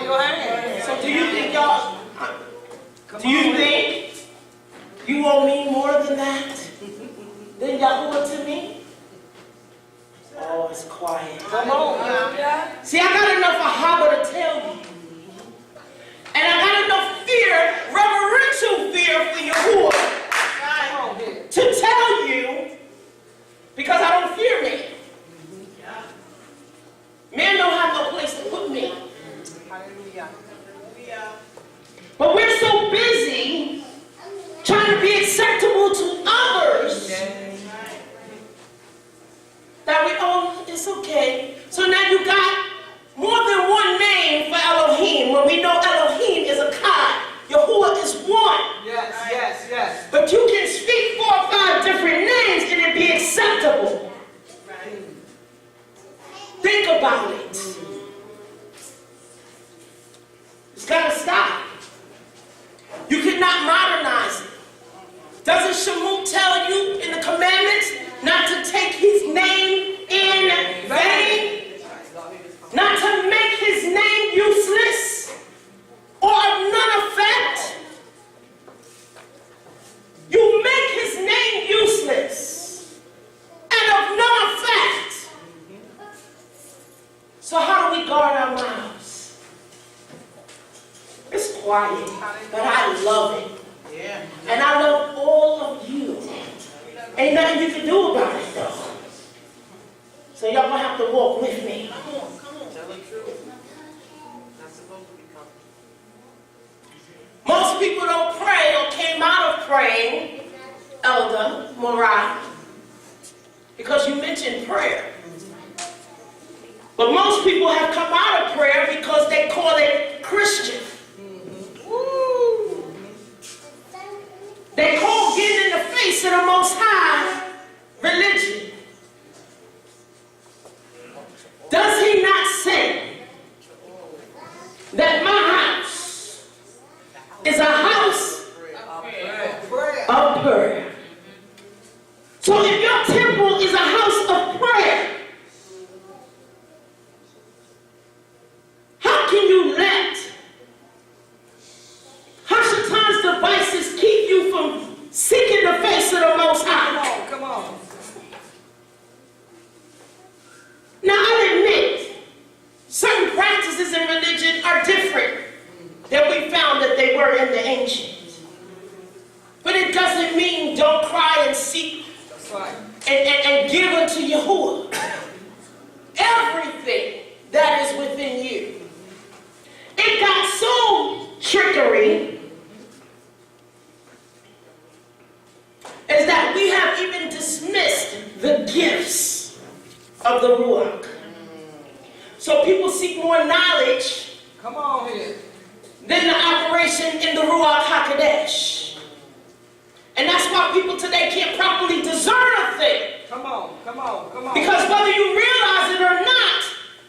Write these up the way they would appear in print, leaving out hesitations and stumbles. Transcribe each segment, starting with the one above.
your hand. So do you think y'all, do you think you owe me more than that? Than Yahuwah to me? Oh, it's quiet. Come on. See, I got enough ahava to tell you. And I got enough fear, reverential fear for Yahuwah to tell you, because I don't fear man. Man don't have no place to put me. Hallelujah. But we're so busy trying to be acceptable to others that we, oh, it's okay. So now you got more than one name for Elohim, when we know Elohim is a God. Yahuwah is one. Yes. But you can speak 4 or 5 different names and it be acceptable. Think about it. It's got to stop. You cannot modernize it. Doesn't Shemut tell you in the commandments not to take his name in vain? Not to make his name useless or of none effect? You make his name useless and of none effect. So how do we guard our mouths? It's quiet, but I love it. And I love all of you. Ain't nothing you can do about it though. So y'all gonna have to walk with me. Come on. Tell the truth. Not supposed to be comfortable. Most people don't pray or came out of praying, Elder Morah, because you mentioned prayer. But most people have come out of prayer because they call it Christian. They call getting in the face of the Most High religion. Does he not say that my house is a house of prayer? So if your temple is a house of prayer, how can you let Yahshar'al's devices keep you from seeking the face of the Most High? Come on. Now I admit, certain practices in religion are different than we found that they were in the ancient. But it doesn't mean don't cry and seek and give unto Yahuwah everything that is within you. It got so trickery is that we have even dismissed the gifts of the Ruach. So people seek more knowledge Come on here. than the operation in the Ruach HaKodesh. And that's why people today can't properly discern a thing. Come on. Because whether you realize it or not,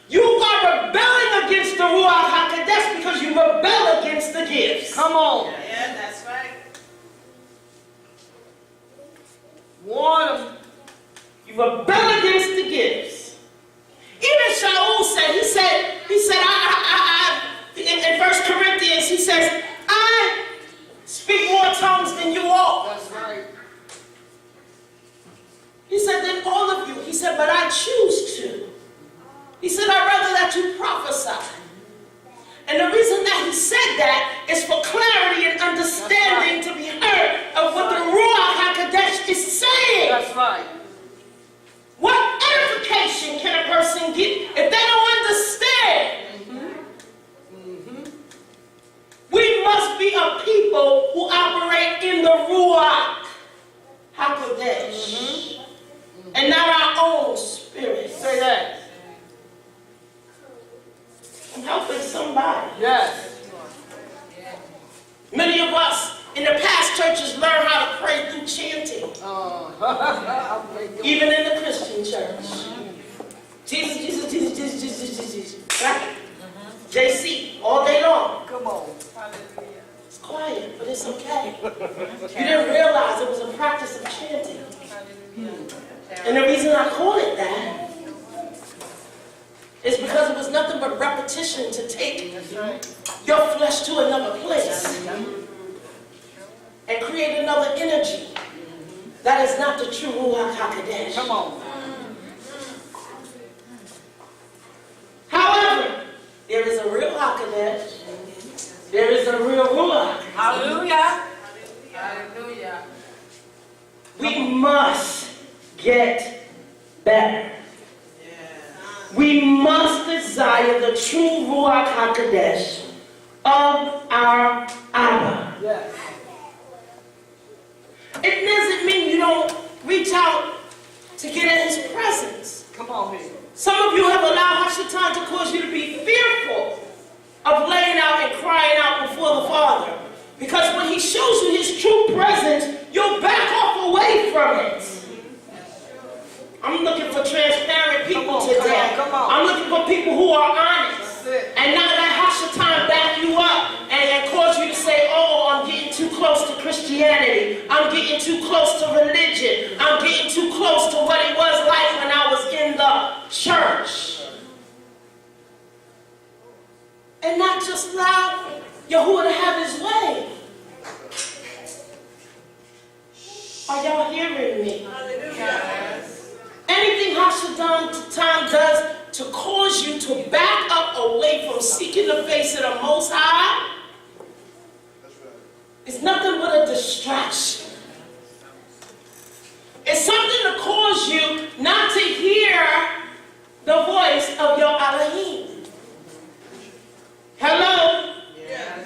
you are rebelling against the Ruach HaKodesh because you rebel against the gifts. Come on. Yeah, that's right. Warn them. You rebel against the gifts. Even Shaul said, he said, in 1 Corinthians, he says, I speak more tongues than you all. That's right. He said, than all of you. He said, but I choose to. He said, I'd rather that you prophesy. And the reason that he said that is for clarity and understanding to be heard of what the Ruach HaKodesh is saying. That's right. What edification can a person get if they don't understand? We must be a people who operate in the Ruach HaKodesh and not our own spirit. Say that. I'm helping somebody. Yes. Many of us in the past churches learn how to pray through chanting. Even in the Christian church. Jesus, Jesus, Jesus, Jesus, Jesus, Jesus, Jesus. Right? JC, all day long. Come on. It's quiet, but it's okay. You didn't realize it was a practice of chanting. And the reason I call it that is because it was nothing but repetition. competition to take your flesh to another place and create another energy that is not the true Ruach HaKodesh. Come on. However, there is a real HaKodesh. There is a real Ruach. Hallelujah. Hallelujah. We must get better. We must desire the true Ruach HaKodesh of our Abba. Yes. It doesn't mean you don't reach out to get in his presence. Come on here. Some of you have allowed Yahshar'al to cause you to be fearful of laying out and crying out before the Father. Because when he shows you his true presence, you'll back off away from it. I'm looking for transparent people today. Come on. I'm looking for people who are honest. And not let Yahshar'al back you up and cause you to say, oh, I'm getting too close to Christianity. I'm getting too close to religion. I'm getting too close to what it was like when I was in the church. And not just allow Yahuwah to have his way. Are y'all hearing me? Yes. Anything Yahshar'al does to cause you to back up away from seeking the face of the Most High, it's nothing but a distraction. It's something to cause you not to hear the voice of your Elohim. Hello? Yes.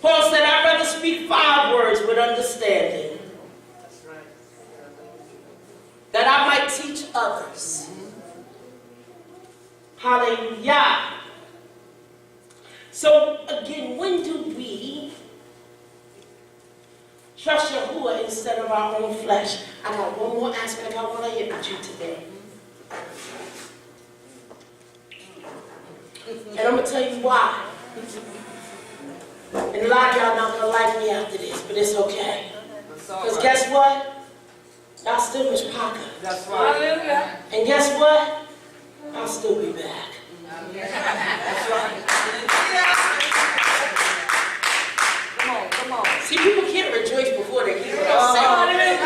Paul said, I'd rather speak 5 words with understanding, That's right. that I might teach others. Hallelujah. So again, when do we trust Yahuwah instead of our own flesh? I got one more aspect I want to hit with you today. And I'm going to tell you why. And a lot of y'all not going to like me after this, but it's okay. Because guess what? Y'all still miss Parker. That's right. Hallelujah. And guess what? I'll still be back. That's right. Come on. See, people can't rejoice before they hear what I'm saying.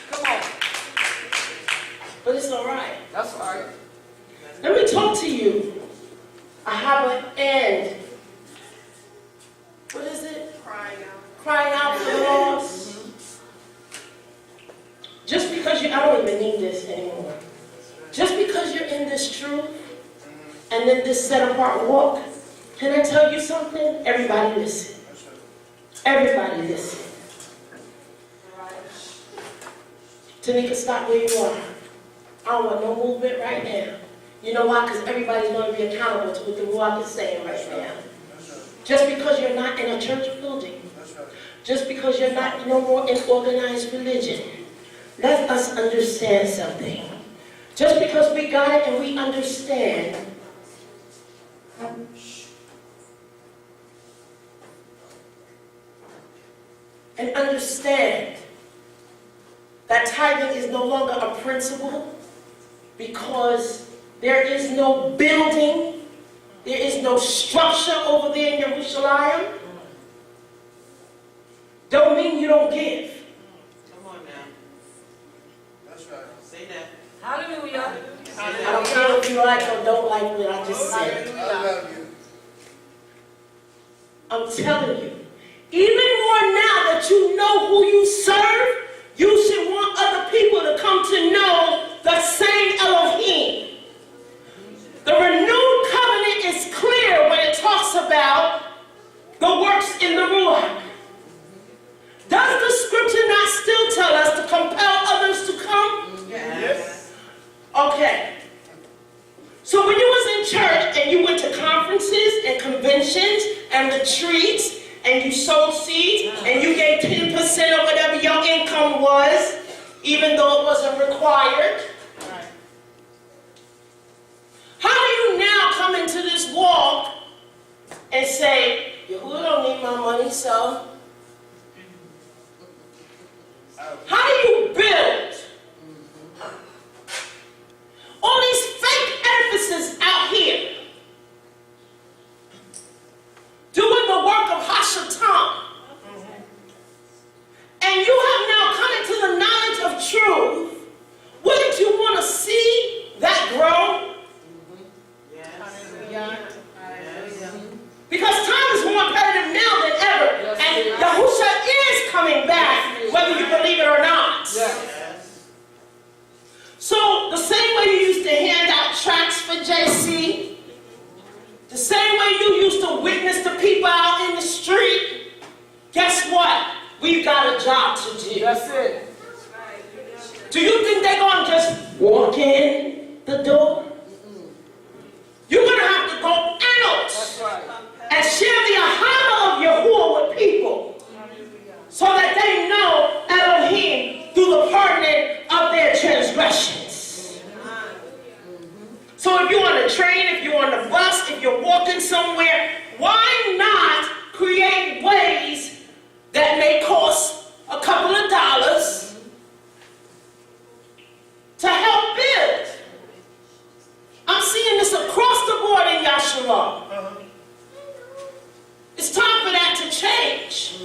Come on. But it's all right. That's right. Let me talk to you. I have an end. What is it? Crying out for the lost. Just because I don't even need this anymore. Just because you're in this truth and in this set apart walk, can I tell you something? Everybody listen. Everybody listen. Tanika, stop where you are. I don't want no movement right now. You know why? Because everybody's going to be accountable to what the Ruach is saying right now. Just because you're not in a church building, just because you're not no more in organized religion, let us understand something. Just because we got it and we understand, that tithing is no longer a principle because there is no building, there is no structure over there in Jerusalem. Don't mean you don't give. Come on now. That's right. Say that. Hallelujah. I don't care if you like or don't like what I just said. I love you. I'm telling you, even more now that you know who you serve, you should want other people to come to know the same Elohim. The renewed covenant is clear when it talks about the works in the Ruach. Does the scripture not still tell us to compel others to come? Yes. Okay. So when you was in church and you went to conferences and conventions and retreats and you sowed seeds and you gave 10% of whatever your income was, even though it wasn't required, how do you now come into this walk and say, Yahuwah don't need my money, so Ouch. you used to hand out tracts for JC, the same way you used to witness the people out in the street, guess what? We've got a job to do. That's it. Do you think they're going to just walk in the door? You're going to have to go out That's right. and share the ahava of Yahuwah with people so that they know Elohim through the pardoning of their transgressions. So if you're on a train, if you're on the bus, if you're walking somewhere, why not create ways that may cost a couple of dollars to help build? I'm seeing this across the board in Yahshar'al. It's time for that to change.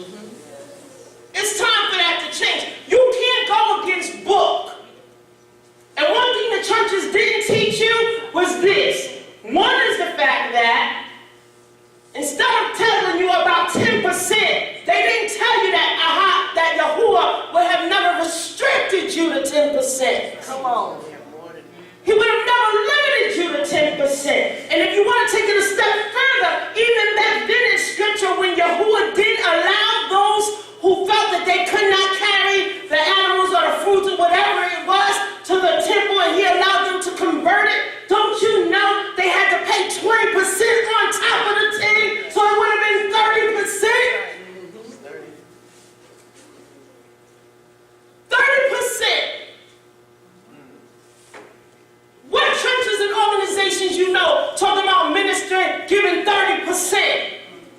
It's time for that to change. You can't go against book. And one thing the churches didn't teach you was this. One is the fact that instead of telling you about 10%, they didn't tell you that Yahuwah would have never restricted you to 10%. Come on. He would have never limited you to 10%. And if you want to take it a step further, even back then in scripture, when Yahuwah did allow those who felt that they could not carry the animals or the fruits or whatever it was to the temple, and he allowed them to convert it, don't you know they had to pay 20% on top of the 10, so it would have been 30%? 30%. What churches and organizations you know talking about ministering, giving 30%?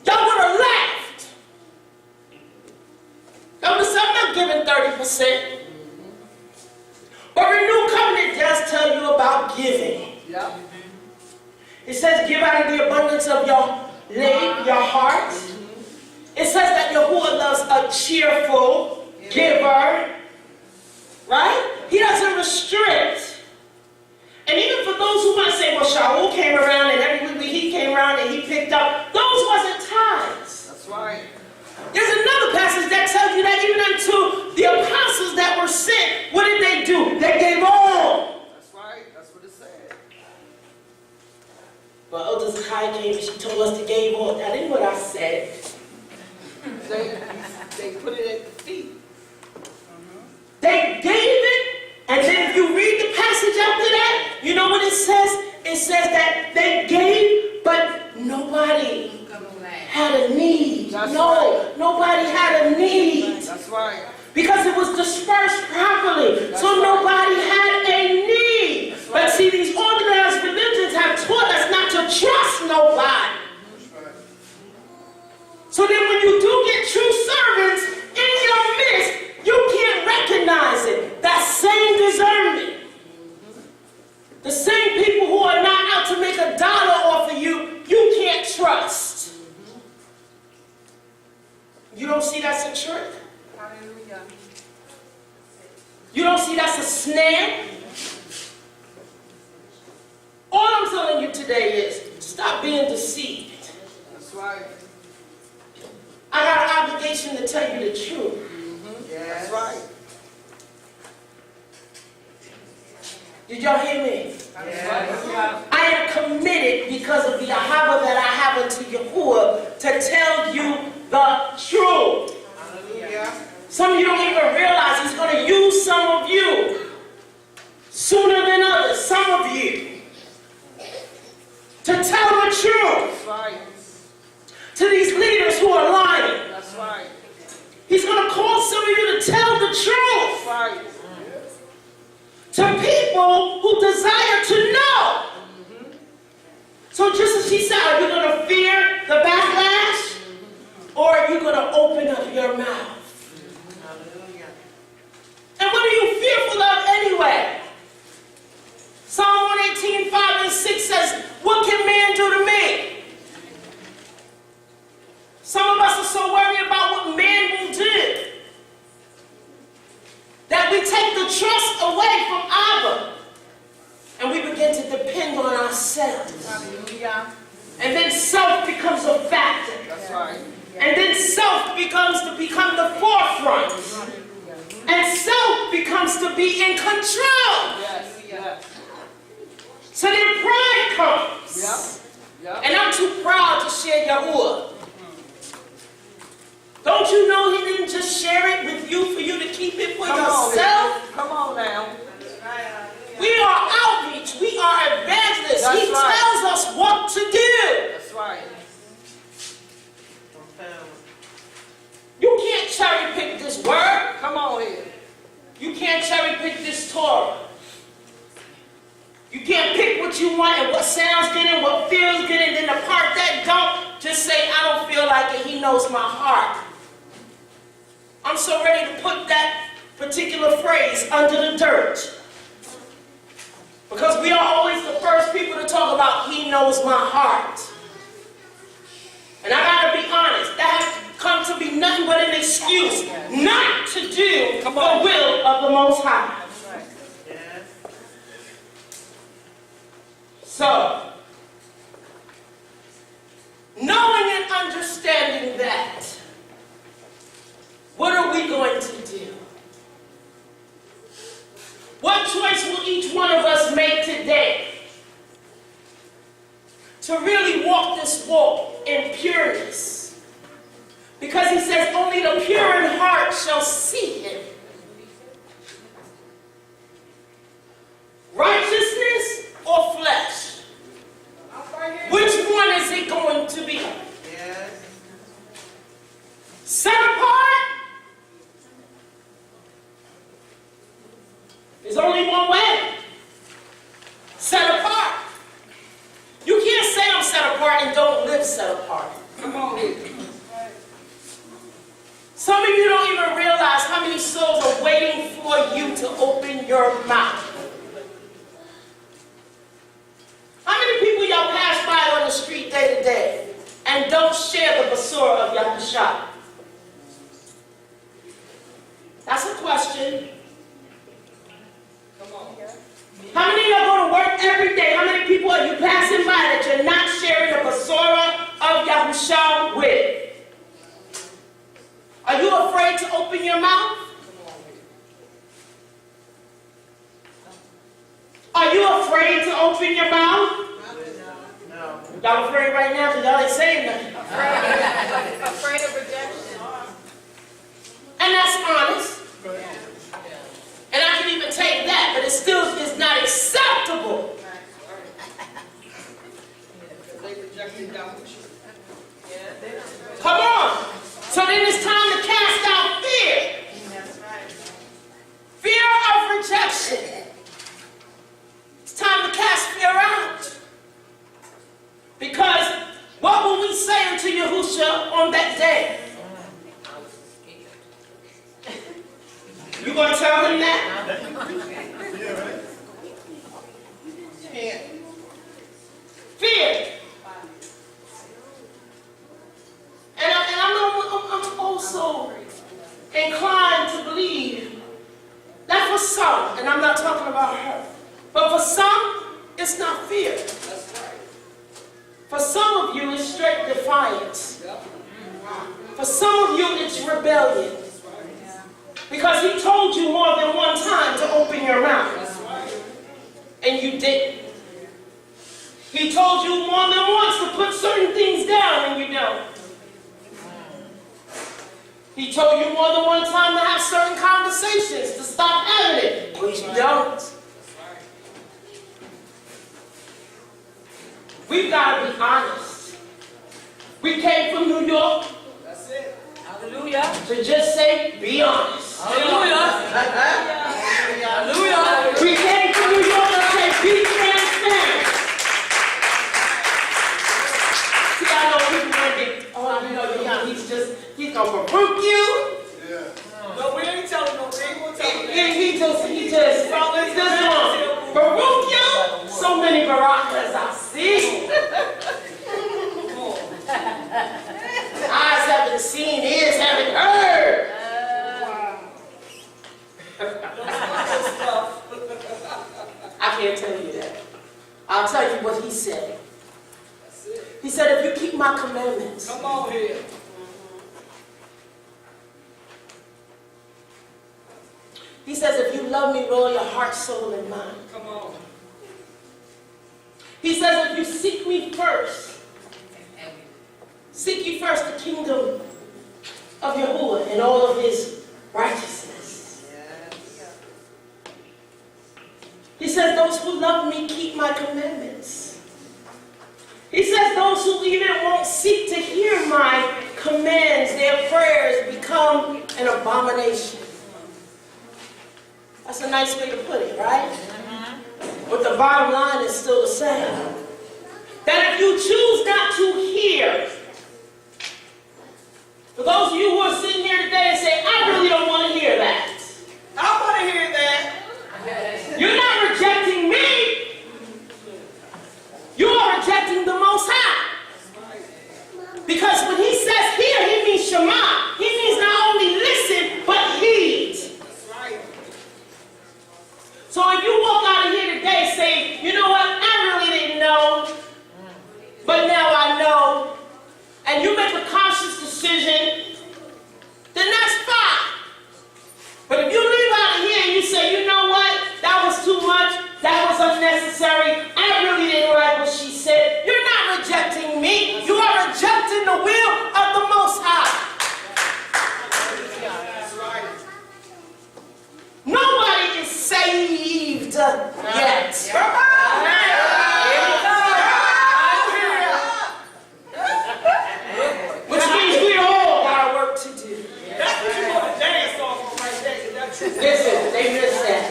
Y'all would have laughed. Y'all would have said, I'm not giving 30%. But Renewed Covenant does tell you about giving. Yep. It says, give out of the abundance of your heart. It says that Yahuwah loves a cheerful giver. Right? He doesn't restrict. And even for those who might say, well, Shaul came around and every week he came around and he picked up, those wasn't tithes. That's right. There's another passage that tells you that even unto the apostles that were sent, what did they do? They gave all. That's right. That's what it said. But Elder Zakayah came and she told us to give all. That ain't what I said. They put it at the feet. They gave it, and then if you read the passage after that, you know what it says? It says that they gave, but nobody had a need. That's right. Nobody had a need. That's right. Because it was dispersed properly. That's so right. nobody had a need. That's But right. see, these organized religions have taught us not to trust nobody. So then when you do get true servants in your midst, you can't recognize it. That same discernment. The same people who are not out to make a dollar off of you, you can't trust. You don't see that's a trick? Hallelujah. You don't see that's a snare? All I'm telling you today is stop being deceived. That's right. I got an obligation to tell you the truth. That's right. Did y'all hear me? That's right. I am committed because of the ahava that I have unto Yahuwah to tell you the truth. Hallelujah. Some of you don't even realize he's going to use some of you sooner than others, some of you, to tell the truth That's right. to these leaders who are lying. That's right. He's going to call some of you to tell the truth That's right. to people who desire to know. So just as she said, are you going to fear the backlash? Or are you going to open up your mouth? Hallelujah. And what are you fearful of anyway? Psalm 118, 5 and 6 says, what can man do to me? Some of us are so worried about what man will do that we take the trust away from Abba and we begin to depend on ourselves. Hallelujah. And then self becomes a factor. That's right. And then self becomes to become the forefront. And self becomes to be in control. Yes. Yes. So then pride comes. And I'm too proud to share Yahuwah. Don't you know he didn't just share it with you for you to keep it for yourself? Come on now. We are outreach. We are evangelists. That's He right. tells us what to do. That's right. You can't cherry pick this word. Come on here. You can't cherry pick this Torah. You can't pick what you want and what sounds good and what feels good, and then the part that don't, just say, I don't feel like it. He knows my heart. I'm so ready to put that particular phrase under the dirt. Because we are always the first people to talk about he knows my heart. And I gotta be honest, that has come to be nothing but an excuse not to do the will of the Most High. So, knowing and understanding that, what are we going to do? What choice will each one of us make today to really walk this walk in pureness? Because he says only the pure in heart shall see him. Righteousness or flesh? Which one is it going to be? Set apart? There's only one way. Set apart. You can't say I'm set apart and don't live set apart. Come on here. Some of you don't even realize how many souls are waiting for you to open your mouth. How many people y'all pass by on the street day to day and don't share the Basura of Yahshar'al? That's a question. Come on. How many of y'all go to work every day? How many people are you passing by that you're not sharing the Basura of Yahshar'al with? Are you afraid to open your mouth? Are you afraid to open your mouth? No. Y'all afraid right now because y'all ain't saying nothing. Afraid of rejection. And that's honest. And I can even take that, but it still is not acceptable. They rejected Yahusha. Come on. So then it's time to cast out fear. Fear of rejection. It's time to cast fear out. Because what will we say unto Yahusha on that day? You going to tell him that? Yeah. Fear. And I'm also inclined to believe that for some, and I'm not talking about her, but for some, it's not fear. For some of you, it's straight defiance. For some of you, it's rebellion. Because he told you more than one time to open your mouth. And you didn't. He told you more than once to put certain things down and you don't. He told you more than one time to have certain conversations, to stop having it, but you don't. We've got to be honest. We came from New York. That's it. Hallelujah. To just say, be honest. Hallelujah. Hallelujah. We came from New York to say, be transparent. See, I know people want to get, he's going to rebuke you. No, we ain't telling no. We ain't gonna tell them. He just, rebuke you. So many barakas I see. Eyes haven't seen, ears haven't heard. I can't tell you that. I'll tell you what he said. He said, if you keep my commandments. Come on here. He says, if you love me with all your heart, soul, and mind. Come on. He says, if you seek me first, seek ye first the kingdom of Yahuwah and all of his righteousness. He says, those who love me keep my commandments. He says, those who even won't seek to hear my commands, their prayers become an abomination. That's a nice way to put it, right? But the bottom line is still the same. That if you choose not to hear, for those of you who are sitting here today and say, I really don't want to hear that. I want to hear that. You're not rejecting me. You are rejecting the Most High. Because when he says hear, he means Shema. He means not only listen, but heed. So if you walk out of here today saying, you know what, I really didn't know, but now I know, and you make a conscious decision, then that's fine. But if you leave out of here and you say, you know what, that was too much, that was unnecessary, I really didn't like what she said, you're not rejecting me, you are rejecting the will of the Most High. Nobody is saved yet. Which means we all got work to do. That's what you want to dance off of right there. Is that true? Listen, they missed that.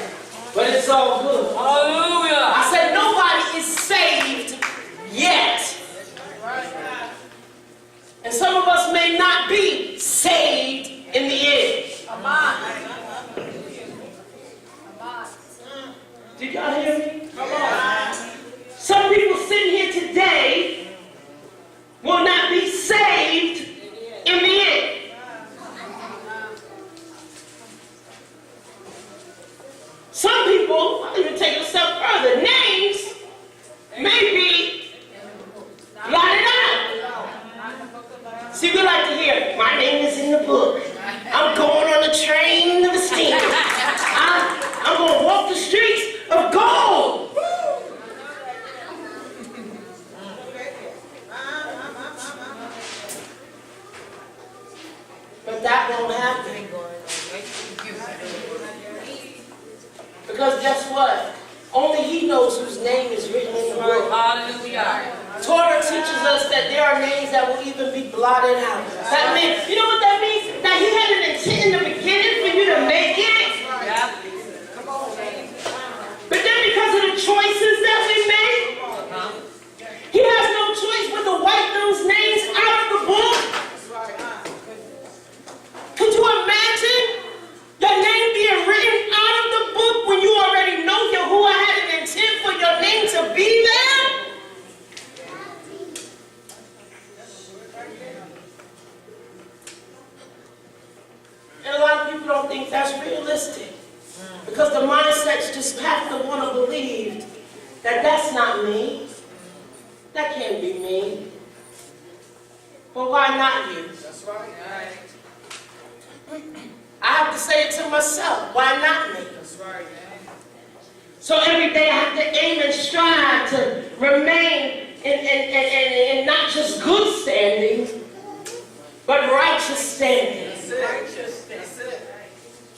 But it's all good. Hallelujah. I said nobody is saved yet. And some of us may not be saved in the end. Did y'all hear me? Come on. Some people sitting here today will not be saved in the end. Some people, I'll even take it a step further, names may be blotted out. See, we like to hear, my name is in the book. I'm going on a train of esteem. I'm going to walk the streets of gold. But that won't happen. Because guess what? Only he knows whose name is written in the book. Hallelujah. Torah teaches us that there are names that will even be blotted out. That means, you know what that means? That he had an intent in the beginning for you to make it. But then because of the choices that we make, he has no choice but to wipe those names out of the book. Could you imagine your name being written out of the book when you already know Yahuwah had an intent for your name to be there? And a lot of people don't think that's realistic. Because the mindsets just have to want to believe that that's not me. That can't be me. But why not you? That's right. I have to say it to myself. Why not me? That's right. So every day I have to aim and strive to remain in not just good standing, but righteous standing. That's it. That's it.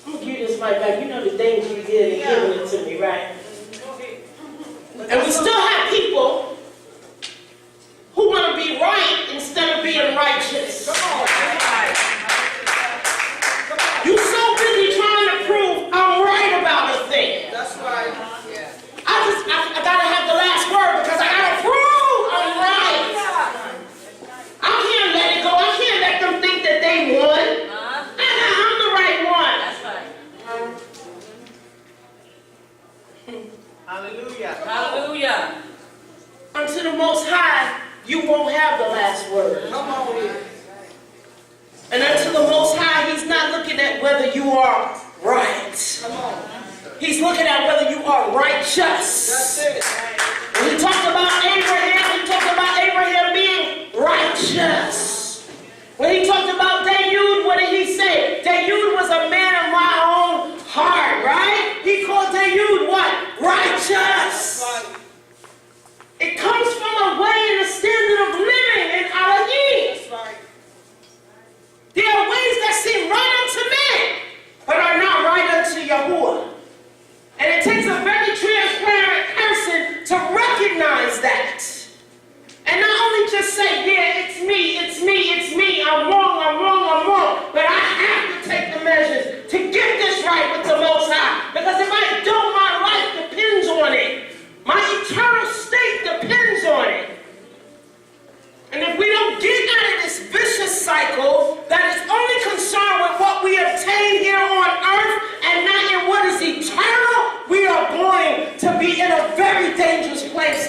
I'm going to give you this mic back. You know the danger you did in giving it to me, right? And we still have people who want to be right instead of being righteous. Come on. You so busy trying to prove I'm right about a thing. That's right. I gotta have the last word because I gotta prove I'm right. I can't let it go. I can't let them think that they won. I'm the right one. Hallelujah. Hallelujah. Unto the Most High, you won't have the last word. Come on here. And unto the Most High, he's not looking at whether you are right. Come on. He's looking at whether you are righteous. That's it. When he talked about Abraham being righteous. When he talked about David, what did he say? David was a man of my own heart, right? He called David what? Righteous. Right. It comes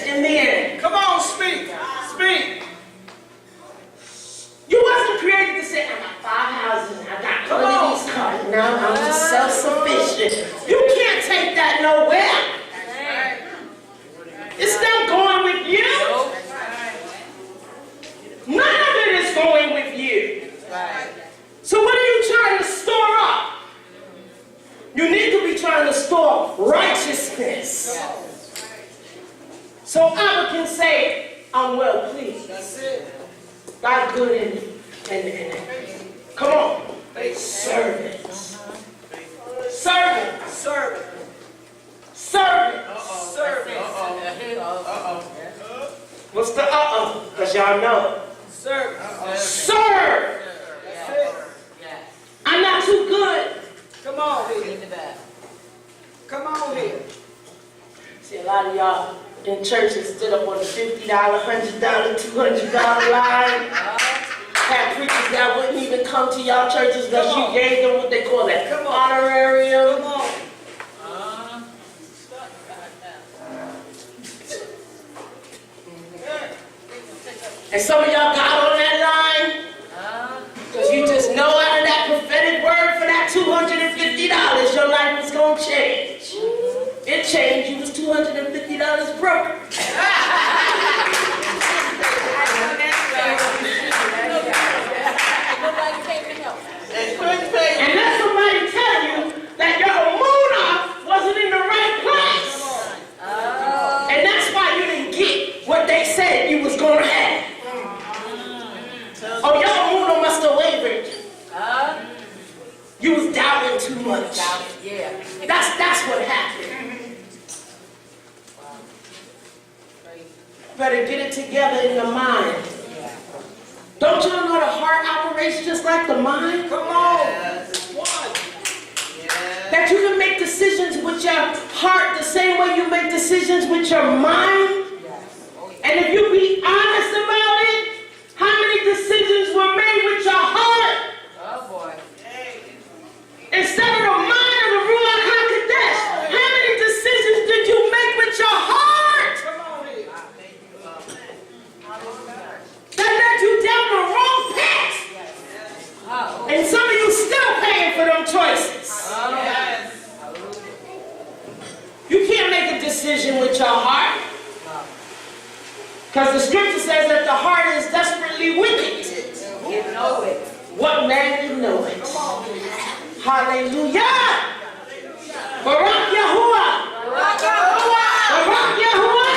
greatest in the end. Come on, speak. Speak. You wasn't created to say, I got 5 houses, I got one of these cars. Now I'm just self-sufficient. You can't take that nowhere. It's not going with you. None of it is going with you. So what are you trying to store up? You need to be trying to store righteousness. So Abba can say, I'm well pleased. That's it. God's good and come on. Servants. Servants. Servant. Servants. Servant. What's the uh-oh? Because y'all know. Servant. Serve. That's it. I'm not too good. Come on here. Come on here. See, a lot of y'all in churches stood up on the $50, $100, $200 line. Had preachers that wouldn't even come to y'all churches because you gave them what they call that honorarium. Come on. And some of y'all got on that line because you just know out of that prophetic word for that $250 your life was going to change. It changed. You was $250 broke. And let somebody tell you that your Morah wasn't in the right place. And that's why you didn't get what they said you was going to have. Oh, your Morah must have wavered. You was doubting too much. That's what happened. Better get it together in your mind. Don't you know the heart operates just like the mind? Come on. That you can make decisions with your heart the same way you make decisions with your mind? And if you be honest about it, how many decisions were made with your heart? Oh boy. Instead of the mind of the Ruach HaKodesh, how many decisions did you make with your heart? Come on here. That led you down the wrong path. And some of you still paying for them choices. You can't make a decision with your heart. Because the scripture says that the heart is desperately wicked. You know it. What man can know it? Hallelujah! Barak Yahuwah! Barak Yahuwah! Barak Yahuwah!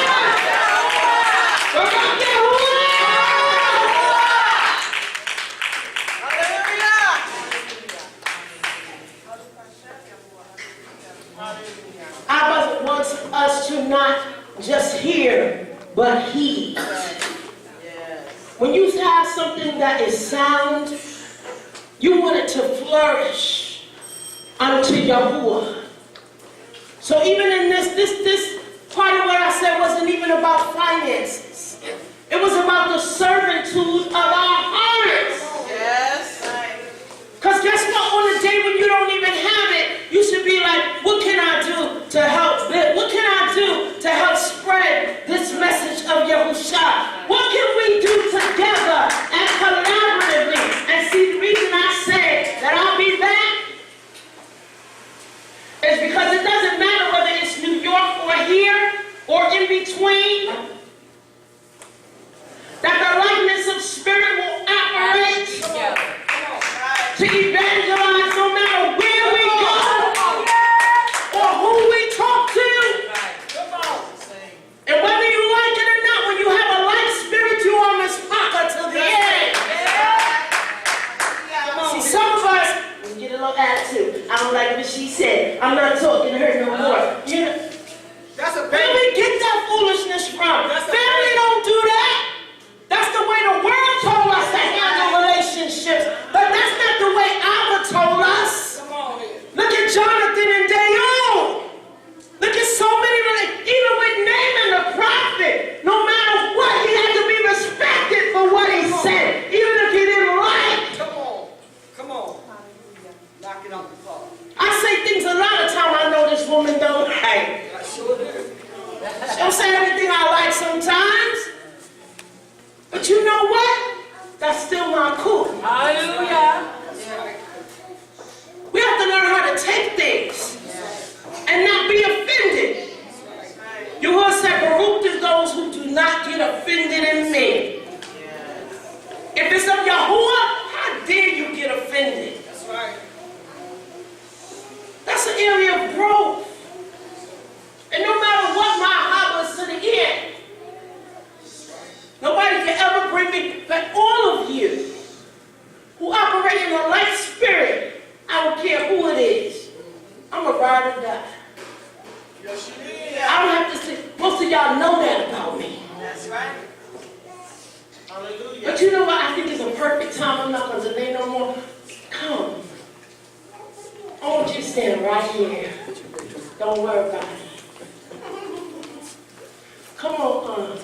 Abba wants us to not just hear, but heed. When you have something that is sound, you want it to flourish unto Yahuwah. So even in this part of what I said wasn't even about finances. It was about the servitude of our hearts. Because guess what? On a day when you don't even have it, you should be like, what can I do to help live? What can I do to help spread this message of Yahusha? What can we do together and collaboratively? And see, the reason I say that I'll be back is because it doesn't matter whether it's New York or here or in between, that the likeness of spirit will operate to evangelize no matter where we go or who we talk to. And whether you like it or not, when you have a like spirit, you are mispaka to the end. See, some of us we get a little attitude. I don't like what she said. I'm not talking to her no more. You know, That's a where do we get that foolishness from? Family don't do that. That's the way the world told us to handle relationships. But that's not the way Abba told us. Come on here. Look at Jonathan and Dayon. Look at so many, even with Naaman the prophet, no matter what, he had to be respected for what he said, even if he didn't like. Come on. Come on. Knock it on the floor. I say things a lot of time I know this woman don't like. I sure do. She don't say everything I like sometimes. But you know what? That's still not cool. Hallelujah. We have to learn how to take things and not be offended. Yahuwah said, Baruch is those who do not get offended in me. If it's of Yahuwah, how dare you get offended? That's right. That's an area of growth. And no matter what my heart was to the end, nobody can ever bring me, but all of you who operate in a light spirit, I don't care who it is, I'm a ride or die. I don't have to say, most of y'all know that about me. That's right. Hallelujah. But you know what? I think it's a perfect time. I'm not going to delay no more. Come. I want you to stand right here. Don't worry about it. Come on,